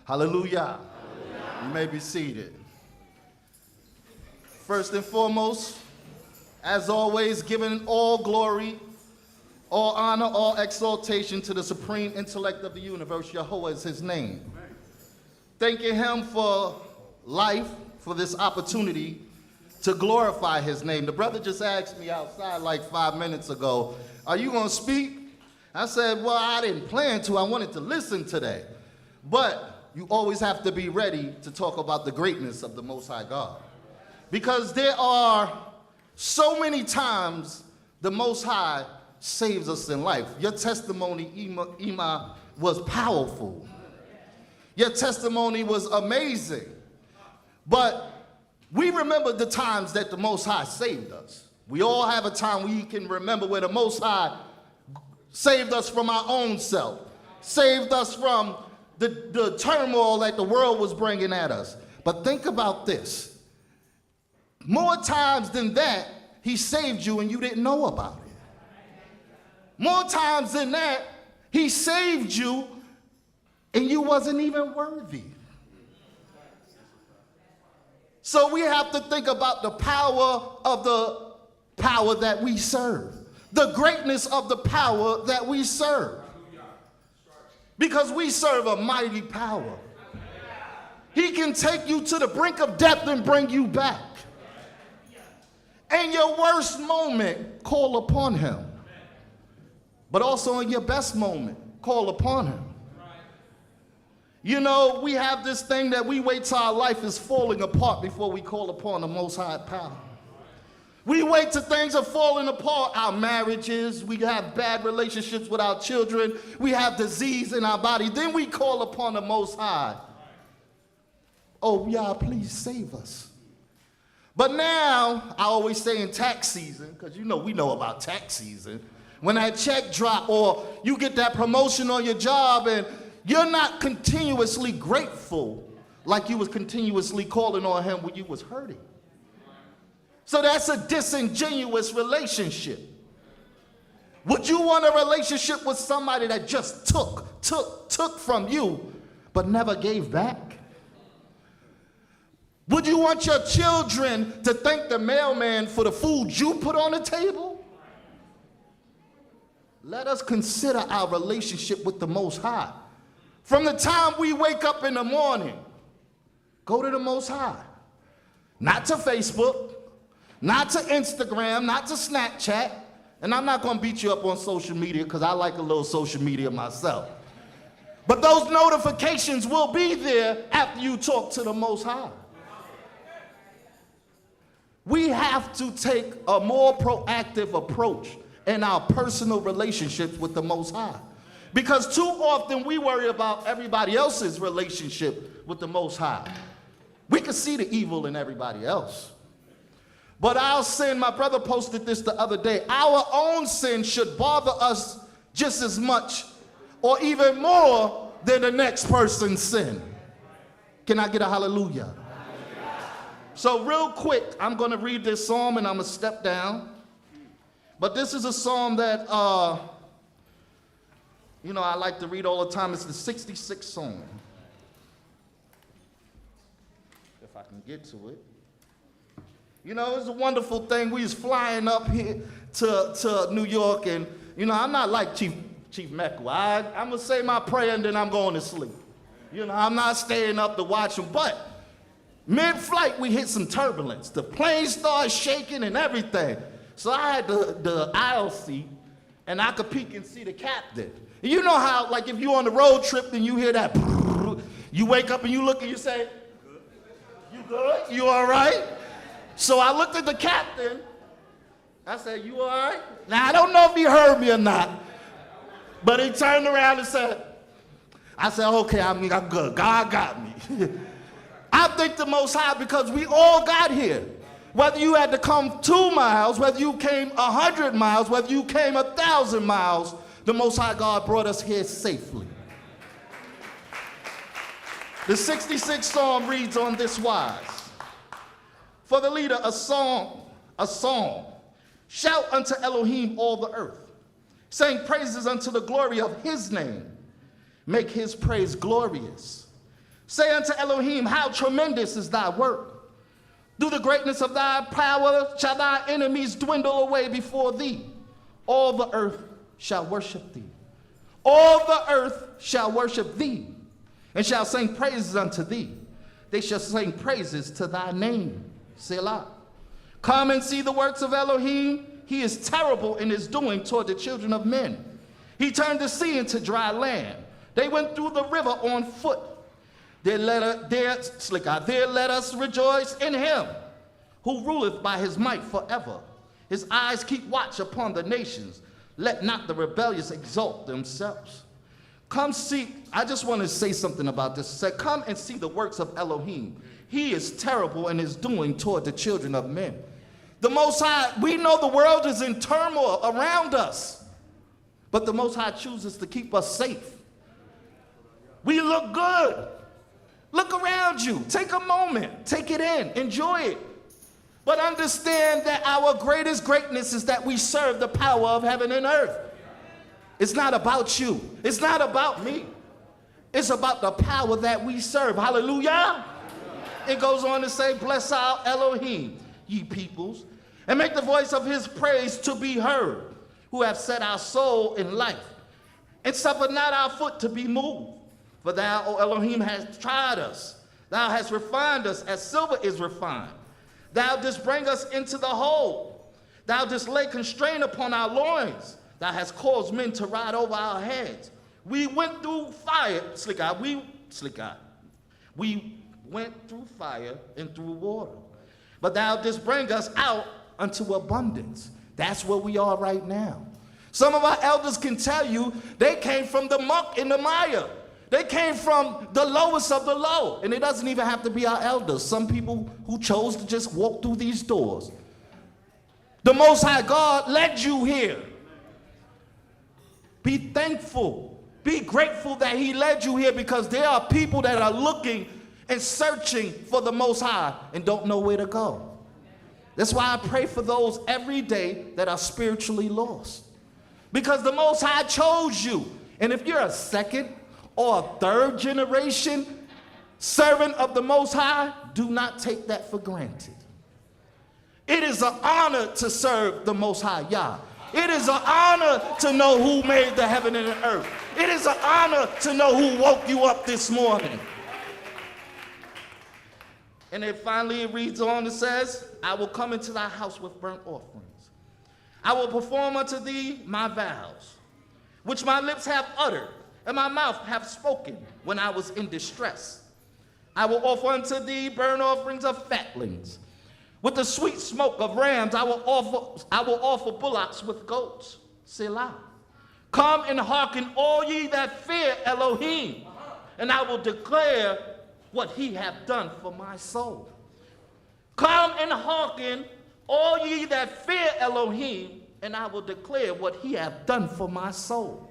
Hallelujah. You may be seated. First and foremost, as always, giving all glory, all honor, all exaltation to the supreme intellect of the universe. Yahuwah is his name. Thanking him for life, for this opportunity to glorify his name. The brother just asked me outside like 5 minutes ago, are you going to speak? I said, well, I didn't plan to. I wanted to listen today. But you always have to be ready to talk about the greatness of the Most High God. Because there are so many times the Most High saves us in life. Your testimony, Ima, was powerful. Your testimony was amazing. But we remember the times that the Most High saved us. We all have a time we can remember where the Most High saved us from our own self, saved us from the turmoil that the world was bringing at us. But think about this. More times than that, he saved you and you didn't know about it. More times than that, he saved you and you wasn't even worthy. So we have to think about the power that we serve, the greatness of the power that we serve. Because we serve a mighty power. He can take you to the brink of death and bring you back. In your worst moment, call upon him. But also in your best moment, call upon him. You know, we have this thing that we wait till our life is falling apart before we call upon the Most High power. We wait till things are falling apart, our marriages, we have bad relationships with our children, we have disease in our body, then we call upon the Most High. Oh, Yah, please save us. But now, I always say in tax season, because you know we know about tax season, when that check drop or you get that promotion on your job and you're not continuously grateful like you was continuously calling on him when you was hurting. So that's a disingenuous relationship. Would you want a relationship with somebody that just took from you, but never gave back? Would you want your children to thank the mailman for the food you put on the table? Let us consider our relationship with the Most High. From the time we wake up in the morning, go to the Most High. Not to Facebook, not to Instagram, not to Snapchat, and I'm not going to beat you up on social media because I like a little social media myself. But those notifications will be there after you talk to the Most High. We have to take a more proactive approach in our personal relationships with the Most High. Because too often we worry about everybody else's relationship with the Most High. We can see the evil in everybody else. But our sin, my brother posted this the other day, our own sin should bother us just as much or even more than the next person's sin. Can I get a hallelujah? So real quick, I'm going to read this psalm and I'm going to step down. But this is a psalm that, you know, I like to read all the time. It's the 66th psalm. If I can get to it. You know, it's a wonderful thing. We was flying up here to New York, and, you know, I'm not like Chief Mecca. I'm going to say my prayer and then I'm going to sleep. You know, I'm not staying up to watch them. But mid-flight, we hit some turbulence. The plane started shaking and everything. So I had the aisle seat, and I could peek and see the captain. You know how, like, if you're on the road trip and you hear that, you wake up and you look and you say, you good? You all right? So I looked at the captain. I said, you all right? Now, I don't know if he heard me or not, but he turned around and said, I said, okay, I'm good. God got me. I thank the Most High because we all got here. Whether you had to come 2 miles, whether you came 100 miles, whether you came 1,000 miles, the Most High God brought us here safely. The 66th Psalm reads on this wise. For the leader, a song. Shout unto Elohim all the earth, saying praises unto the glory of his name. Make his praise glorious. Say unto Elohim, how tremendous is thy work. Through the greatness of thy power shall thy enemies dwindle away before thee. All the earth shall worship thee. All the earth shall worship thee, and shall sing praises unto thee. They shall sing praises to thy name. Selah. Come and see the works of Elohim. He is terrible in his doing toward the children of men. He turned the sea into dry land. They went through the river on foot. There let us rejoice in him, who ruleth by his might forever. His eyes keep watch upon the nations. Let not the rebellious exalt themselves. Come see, I just want to say something about this. It said, come and see the works of Elohim. He is terrible in his doing toward the children of men. The Most High, we know the world is in turmoil around us, but the Most High chooses to keep us safe. We look good. Look around you. Take a moment. Take it in. Enjoy it. But understand that our greatest greatness is that we serve the power of heaven and earth. It's not about you. It's not about me. It's about the power that we serve. Hallelujah. It goes on to say, bless our Elohim, ye peoples, and make the voice of his praise to be heard, who have set our soul in life, and suffer not our foot to be moved. For thou, O Elohim, hast tried us. Thou hast refined us as silver is refined. Thou didst bring us into the hold. Thou didst lay constraint upon our loins. Thou hast caused men to ride over our heads. We went through fire, we went through fire and through water. But thou didst bring us out unto abundance. That's where we are right now. Some of our elders can tell you they came from the muck and the mire. They came from the lowest of the low. And it doesn't even have to be our elders. Some people who chose to just walk through these doors. The Most High God led you here. Be thankful. Be grateful that he led you here, because there are people that are looking and searching for the Most High and don't know where to go. That's why I pray for those every day that are spiritually lost. Because the Most High chose you. And if you're a second or a third generation servant of the Most High, do not take that for granted. It is an honor to serve the Most High Yah. It is an honor to know who made the heaven and the earth. It is an honor to know who woke you up this morning. And then finally it reads on and says, I will come into thy house with burnt offerings. I will perform unto thee my vows, which my lips have uttered, and my mouth hath spoken when I was in distress. I will offer unto thee burnt offerings of fatlings. With the sweet smoke of rams, I will offer bullocks with goats. Selah. Come and hearken, all ye that fear Elohim, and I will declare what he hath done for my soul. Come and hearken, all ye that fear Elohim, and I will declare what he hath done for my soul.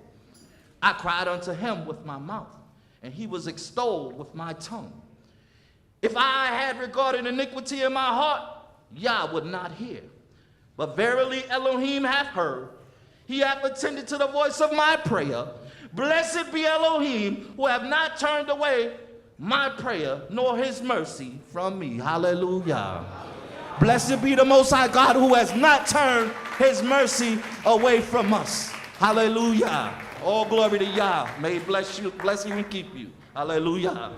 I cried unto him with my mouth, and he was extolled with my tongue. If I had regarded iniquity in my heart, Yah would not hear. But verily Elohim hath heard. He hath attended to the voice of my prayer. Blessed be Elohim, who have not turned away my prayer, nor his mercy from me. Hallelujah. Blessed be the Most High God, who has not turned his mercy away from us. Hallelujah. All glory to Yah. May he bless you and keep you. Hallelujah.